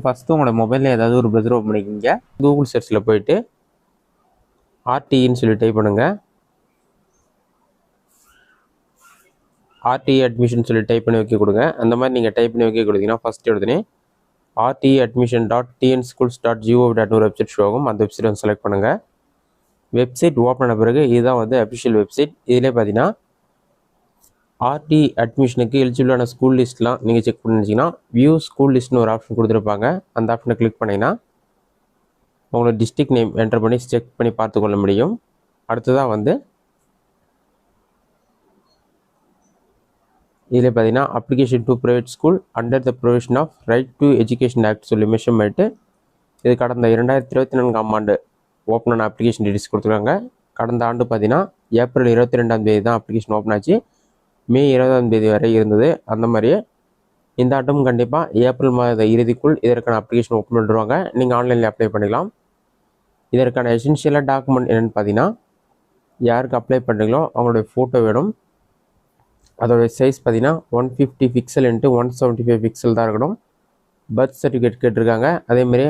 First உங்களோட மொபைலில் ஏதாவது ஒரு ப்ரௌசர் ஓப்பன் பண்ணிக்கிங்க. கூகுள் சர்ச்சில் போயிட்டு ஆர்டின்னு சொல்லி டைப் பண்ணுங்கள். ஆர்டிஇ அட்மிஷன் சொல்லி டைப் பண்ணி வைக்க கொடுங்க. அந்த மாதிரி நீங்கள் டைப் பண்ணி வைக்க கொடுத்தீங்கன்னா ஃபஸ்ட்டு எடுத்துனே RTEadmission.tnschools.gov.in ஒரு வெப்சைட் ஷோ ஆகும். அந்த வெப்சைட் வந்து செலக்ட் பண்ணுங்கள். வெப்சைட் ஓப்பன் பண்ண பிறகு இதுதான் வந்து அஃபிஷியல் வெப்சைட். இதிலே பார்த்தீங்கன்னா RTE அட்மிஷனுக்கு எலிஜிபிளான ஸ்கூல் லிஸ்ட்லாம் நீங்கள் செக் பண்ணிச்சிங்கன்னா வியூ ஸ்கூல் லிஸ்ட்னு ஒரு ஆப்ஷன் கொடுத்துருப்பாங்க. அந்த ஆப்ஷனை கிளிக் பண்ணிங்கன்னா உங்களோட டிஸ்ட்ரிக்ட் நேம் என்டர் பண்ணி செக் பண்ணி பார்த்துக்கொள்ள முடியும். அடுத்ததாக வந்து இதில் பார்த்தீங்கன்னா application to private school under the provision of right to education act சொல்லி மென்ஷன் பண்ணிட்டு இது கடந்த 2024ஆம் ஆண்டு ஓப்பன் ஆன அப்ளிகேஷன் டீட்டெயில்ஸ் கொடுத்துருக்காங்க. கடந்த ஆண்டு பார்த்தீங்கன்னா ஏப்ரல் 22ஆம் தேதி தான் அப்ளிகேஷன் ஓப்பன் ஆச்சு. மே 20ஆம் தேதி வரை இருந்தது. அந்த மாதிரியே இந்த ஆட்டும் கண்டிப்பாக ஏப்ரல் மாத இறுதிக்குள் இதற்கான அப்ளிகேஷன் ஓப்பன் பண்ணிடுவாங்க. நீங்கள் ஆன்லைனில் அப்ளை பண்ணிக்கலாம். இதற்கான எசென்ஷியலாக டாக்குமெண்ட் என்னென்னு பார்த்தீங்கன்னா யாருக்கு அப்ளை பண்ணுறீங்களோ அவங்களுடைய ஃபோட்டோ வேணும். அதோடைய சைஸ் பார்த்தீங்கன்னா 150 பிக்சல் இன்ட்டு 175 பிக்சல் தான் இருக்கணும். பர்த் சர்டிஃபிகேட் கேட்டிருக்காங்க. அதேமாரி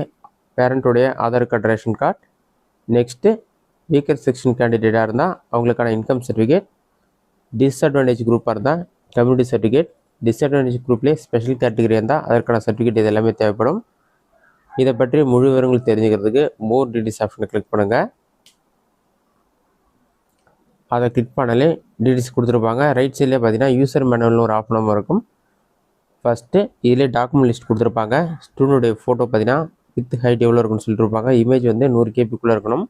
பேரண்ட்டுடைய Aadhaar card, ration card. Next weaker section கேண்டிடேட்டாக இருந்தால் அவங்களுக்கான இன்கம் சர்டிஃபிகேட். டிஸ்அட்வான்டேஜ் குரூப்பாக இருந்தால் கம்யூனிட்டி சர்டிஃபிகேட். டிஸ்அட்வான்டேஜ் குரூப்லேயே ஸ்பெஷல் கேட்டகரி இருந்தால் அதற்கான சர்டிஃபிகேட் இது எல்லாமே தேவைப்படும். இதை பற்றி முழு விவரங்கள் தெரிஞ்சுக்கிறதுக்கு மோர் டீட்டெயில்ஸ் ஆப்ஷனை கிளிக் பண்ணுங்கள். அதை கிளிக் பண்ணாலே டீட்டெயில்ஸ் கொடுத்துருப்பாங்க. ரைட் சைட்லேயே பார்த்தீங்கன்னா யூசர் மேனுவல்னு ஒரு ஆப்ஷனும் இருக்கும். ஃபஸ்ட்டு இதிலே டாக்குமெண்ட் லிஸ்ட் கொடுத்துருப்பாங்க. ஸ்டூடெண்ட்டுடைய ஃபோட்டோ பார்த்தீங்கன்னா வித் ஹைட் எவ்வளோ இருக்குன்னு சொல்லிட்டு இருப்பாங்க. இமேஜ் வந்து 100 KBக்குள்ளே இருக்கணும்.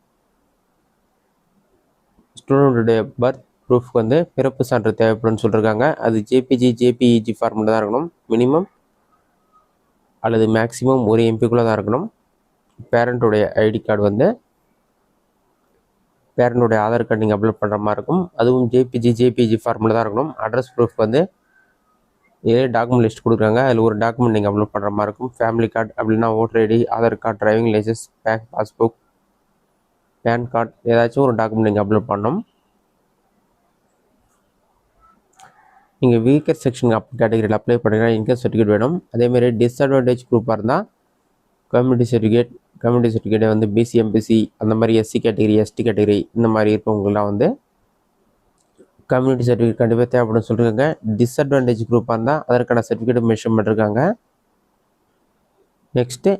ஸ்டூடெண்ட்டுடைய பர்த் ப்ரூஃப்க்கு வந்து பிறப்பு சான்று தேவைப்படும்னு சொல்லியிருக்காங்க. அது JPG ஃபார்மெட்டில் தான் இருக்கணும். மினிமம் அல்லது மேக்ஸிமம் 1 MBக்குள்ளே தான் இருக்கணும். பேரண்ட்டுடைய ஐடி கார்டு வந்து பேரண்ட்டுடைய ஆதார் கார்டு நீங்கள் அப்லோட் பண்ணுற மாதிரி இருக்கும். அதுவும் JPG ஃபார்மெட்டில் தான் இருக்கணும். அட்ரஸ் ப்ரூஃப் வந்து இதே டாக்குமெண்ட் லிஸ்ட் கொடுக்குறாங்க. அதில் ஒரு டாக்குமெண்ட் நீங்கள் அப்லோட் பண்ணுற மாதிரி இருக்கும். ஃபேமிலி கார்டு அப்படின்னா voter ID, Aadhaar card, driving licence, bank passbook, PAN card, ஏதாச்சும் ஒரு டாக்குமெண்ட் நீங்கள் அப்லோட் பண்ணணும். நீங்கள் வீக்கர் செக்ஷன் கேட்டகரியில் அப்ளை பண்ணுறீங்கன்னா இன்கம் சர்டிஃபிகேட் வேணும். அதேமாதிரி டிஸ்அட்வான்டேஜ் குரூப்பாக இருந்தால் கம்யூனிட்டி சர்டிஃபிகேட் வந்து BC MPC அந்த மாதிரி SC கேட்டகரி, ST கேட்டகரி இந்த மாதிரி இருக்கவங்களாம் வந்து கம்யூனிட்டி சர்டிஃபிகேட் கண்டிப்பாக தேவைப்படும் சொல்லியிருக்காங்க. டிஸ்அட்வான்டேஜ் குரூப்பாக இருந்தால் அதற்கான சர்டிஃபிகேட் மென்ஷன் பண்ணிருக்காங்க. நெக்ஸ்ட்டு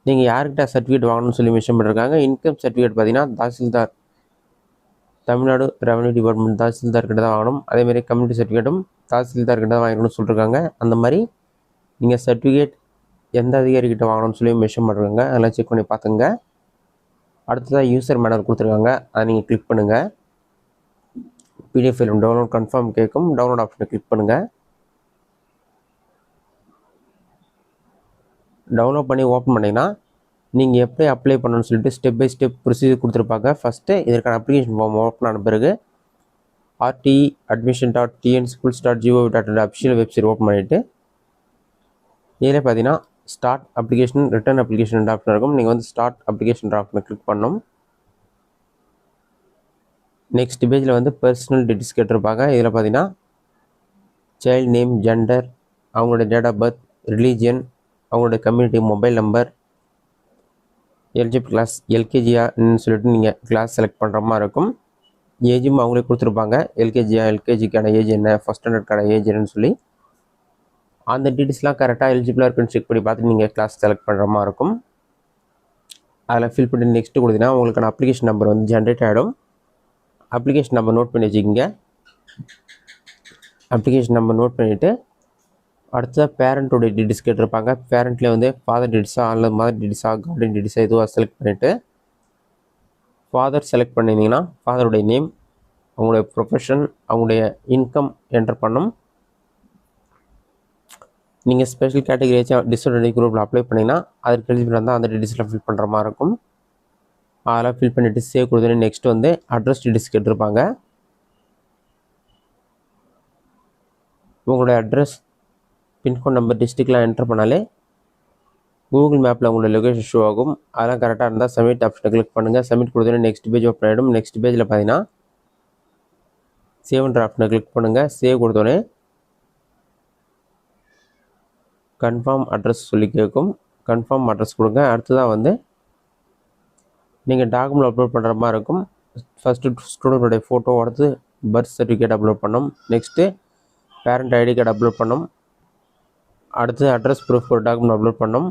நீங்கள் யார்கிட்ட சர்டிஃபிகேட் வாங்கணும்னு சொல்லி மென்ஷன் பண்ணிருக்காங்க. இன்கம் சர்டிஃபிகேட் பார்த்தீங்கன்னா தாசில்தார், தமிழ்நாடு ரெவன்யூ டிபார்ட்மெண்ட் தாசில்தார்கிட்ட தான் வாங்கணும். அதேமாதிரி கம்யூனிட்டி சர்டிஃபிகேட்டும் தாசில்தார்கிட்ட தான் வாங்கணும்னு சொல்லியிருக்காங்க. அந்த மாதிரி நீங்கள் சர்டிஃபிகேட் எந்த அதிகாரிகிட்ட வாங்கணும்னு சொல்லி மென்ஷன் பண்ணுறாங்க. அதெல்லாம் செக் பண்ணி பார்த்துங்க. அடுத்ததாக யூசர் மேனுவல் கொடுத்துருக்காங்க. அதை நீங்கள் கிளிக் பண்ணுங்கள். PDF ஃபைல் டவுன்லோட் கன்ஃபார்ம் கேட்கும். டவுன்லோட் ஆப்ஷனை கிளிக் பண்ணுங்கள். டவுன்லோட் பண்ணி ஓப்பன் பண்ணிங்கன்னா நீங்கள் எப்படி அப்ளை பண்ணணும்னு சொல்லிட்டு ஸ்டெப் பை ஸ்டெப் ப்ரொசீஜர் கொடுத்துருப்பாங்க. ஃபஸ்ட்டு இதற்கான அப்ளிகேஷன் ஃபார்ம் ஓப்பன் ஆன பிறகு RTEadmission.tnschools.gov.in அஃபிஷியல் வெப்சைட் ஓப்பன் பண்ணிவிட்டு இதில் பார்த்தீங்கன்னா start application, return application option இருக்கும். நீங்கள் வந்து ஸ்டார்ட் அப்ளிகேஷன் ஆப்ஷனை கிளிக் பண்ணணும். நெக்ஸ்ட் பேஜில் வந்து பர்சனல் டீட்டெயில்ஸ் கேட்டிருப்பாங்க. இதில் பார்த்தீங்கன்னா சைல்டு நேம், ஜெண்டர், அவங்களோட டேட் ஆஃப் பர்த், ரிலீஜியன், அவங்களோட community, mobile number, eligible class LKGன்னு சொல்லிட்டு நீங்கள் கிளாஸ் செலக்ட் பண்ணுற மாதிரி இருக்கும். ஏஜும் அவங்களே கொடுத்துருப்பாங்க. LKGக்கான ஏஜ் என்ன, ஃபஸ்ட் ஸ்டாண்டர்டுக்கான ஏஜ் என்னன்னு சொல்லி அந்த டீட்டெயில்ஸ்லாம் கரெக்டாக எலிஜிபிளாக இருக்குன்னு செக் பண்ணி பார்த்துட்டு நீங்கள் கிளாஸ் செலக்ட் பண்ணுற மாதிரி இருக்கும். அதில் ஃபில் பண்ணி நெக்ஸ்ட்டு கொடுத்தீங்கன்னா உங்களுக்கான அப்ளிகேஷன் நம்பர் வந்து ஜென்ரேட் ஆகிடும். அப்ளிகேஷன் நம்பர் நோட் பண்ணி வச்சுக்கிங்க. அப்ளிகேஷன் நம்பர் நோட் பண்ணிவிட்டு அடுத்ததாக பேரண்ட்டோடைய டீட்டெயில்ஸ் கேட்டிருப்பாங்க. பேரண்ட்லேயே வந்து ஃபாதர் டீட்டெயில்ஸா அல்லது மதர் டீட்டெயில்ஸா, கார்டன் டீட்டெயில்ஸா இதுவாக செலக்ட் பண்ணிவிட்டு ஃபாதர் செலக்ட் பண்ணியிருந்தீங்கன்னா ஃபாதருடைய நேம், அவங்களுடைய ப்ரொஃபஷன், அவங்களுடைய இன்கம் என்டர் பண்ணணும். நீங்கள் ஸ்பெஷல் கேட்டகரி டிஸ்அட்வான்டேஜ் குரூப்பில் அப்ளை பண்ணிங்கன்னா அதற்கு எலிஜிபிள் இருந்தால் அந்த டீட்டெயில்ஸ்லாம் ஃபில் பண்ணுற மாதிரி இருக்கும். அதெல்லாம் ஃபில் பண்ணிவிட்டு சேவ் கொடுத்தோன்னே நெக்ஸ்ட் வந்து அட்ரஸ் டீட்டெயில்ஸ் கேட்டிருப்பாங்க. உங்களுடைய அட்ரஸ், பின்கோட் நம்பர், டிஸ்ட்ரிக்ட்லாம் என்டர் பண்ணாலே கூகுள் மேப்பில் உங்களோட லொகேஷன் ஷோ ஆகும். அதெல்லாம் கரெக்டாக இருந்தால் சப்மிட் ஆப்ஷனை கிளிக் பண்ணுங்கள். சப்மிட் கொடுத்தோன்னே நெக்ஸ்ட் பேஜ் ஓப்பன் ஆகிடும். நெக்ஸ்ட் பேஜில் பார்த்தீங்கன்னா சேவ்ன்ற ஆப்ஷனை கிளிக் பண்ணுங்கள். சேவ் கொடுத்தோன்னே கன்ஃபார்ம் அட்ரஸ் சொல்லி கேட்கும். கன்ஃபார்ம் அட்ரஸ் கொடுங்க. அடுத்ததாக வந்து நீங்கள் டாக்குமெண்ட் அப்லோட் பண்ணுற மாதிரி இருக்கும். ஃபஸ்ட்டு ஸ்டூடெண்ட்டோடைய ஃபோட்டோ, அடுத்து பர்த் சர்டிஃபிகேட் அப்லோட் பண்ணணும். Next parent ID card upload பண்ணணும். அடுத்து அட்ரஸ் ப்ரூஃப் ஒரு டாக்குமெண்ட் அப்லோட் பண்ணணும்.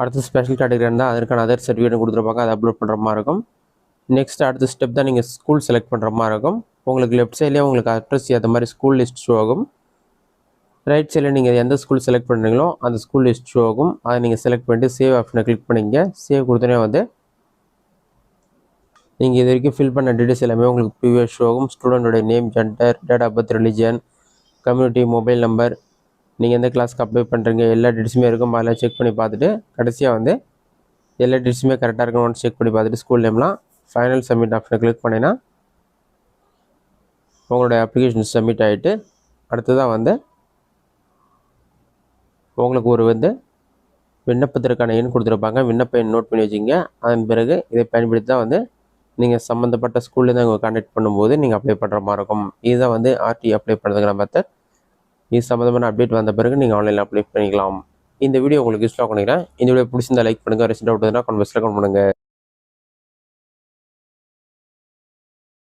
அடுத்து ஸ்பெஷல் கேட்டகரி இருந்தால் அதற்கான அதர் சர்டிஃபிகேட் கொடுத்துருப்பாங்க, அதை அப்லோட் பண்ணுற மாதிரி இருக்கும். நெக்ஸ்ட் அடுத்த ஸ்டெப் தான் நீங்கள் ஸ்கூல் செலக்ட் பண்ணுற மாதிரி இருக்கும். உங்களுக்கு லெஃப்ட் சைட்லேயே உங்களுக்கு அட்ரஸ் ஏற்ற மாதிரி ஸ்கூல் லிஸ்ட் ஷோ ஆகும். ரைட் சைடில் நீங்கள் எந்த ஸ்கூல் செலக்ட் பண்ணுறீங்களோ அந்த ஸ்கூல் லிஸ்ட் ஷோ ஆகும். அதை நீங்கள் செலக்ட் பண்ணிட்டு சேவ் ஆப்ஷனை கிளிக் பண்ணிங்க. சேவ் கொடுத்தோன்னே வந்து நீங்கள் இது வரைக்கும் ஃபில் பண்ண டீட்டெயில்ஸ் எல்லாமே உங்களுக்கு ப்ரீவியஸ் ஷோ ஆகும். ஸ்டூடெண்ட்டோடைய name, gender, date of birth, religion, community, mobile number, நீங்கள் எந்த கிளாஸ்க்கு அப்ளை பண்ணுறீங்க, எல்லா டீட்டெயில்ஸுமே இருக்கும். அதெல்லாம் செக் பண்ணி பார்த்துட்டு கடைசியாக வந்து எல்லா டீட்டெயில்ஸுமே கரெக்டாக இருக்கணும்னு செக் பண்ணி பார்த்துட்டு ஸ்கூல் நேம்லாம் ஃபைனல் சப்மிட் ஆப்ஷனை கிளிக் பண்ணினா உங்களுடைய அப்ளிகேஷன் சப்மிட் ஆகிட்டு அடுத்ததாக வந்து உங்களுக்கு ஒரு வந்து விண்ணப்பத்திற்கான எண் கொடுத்துருப்பாங்க. விண்ணப்ப எண் நோட் பண்ணி வச்சுங்க. அதன் பிறகு இதை பயன்படுத்தி தான் வந்து நீங்கள் சம்மந்தப்பட்ட ஸ்கூல்லேருந்து அவங்க கான்டாக்ட் பண்ணும்போது நீங்கள் அப்ளை பண்ணுற மாதிரி இருக்கும். இதுதான் வந்து ஆர்டி அப்ளை பண்ணுறதுக்கான மெத்தட். இது சம்மந்தமான அப்டேட் வந்த பிறகு நீங்கள் ஆன்லைனில் அப்ளை பண்ணிக்கலாம். இந்த வீடியோ உங்களுக்கு யூஸ்ஃபுல்லாக பண்ணிக்கிறேன். இந்த வீடியோ பிடிச்சிருந்தா லைக் பண்ணுங்கள். ரெசிட் அவுட் கமெண்ட் பாக்ஸில் கமெண்ட் பண்ணுங்கள்.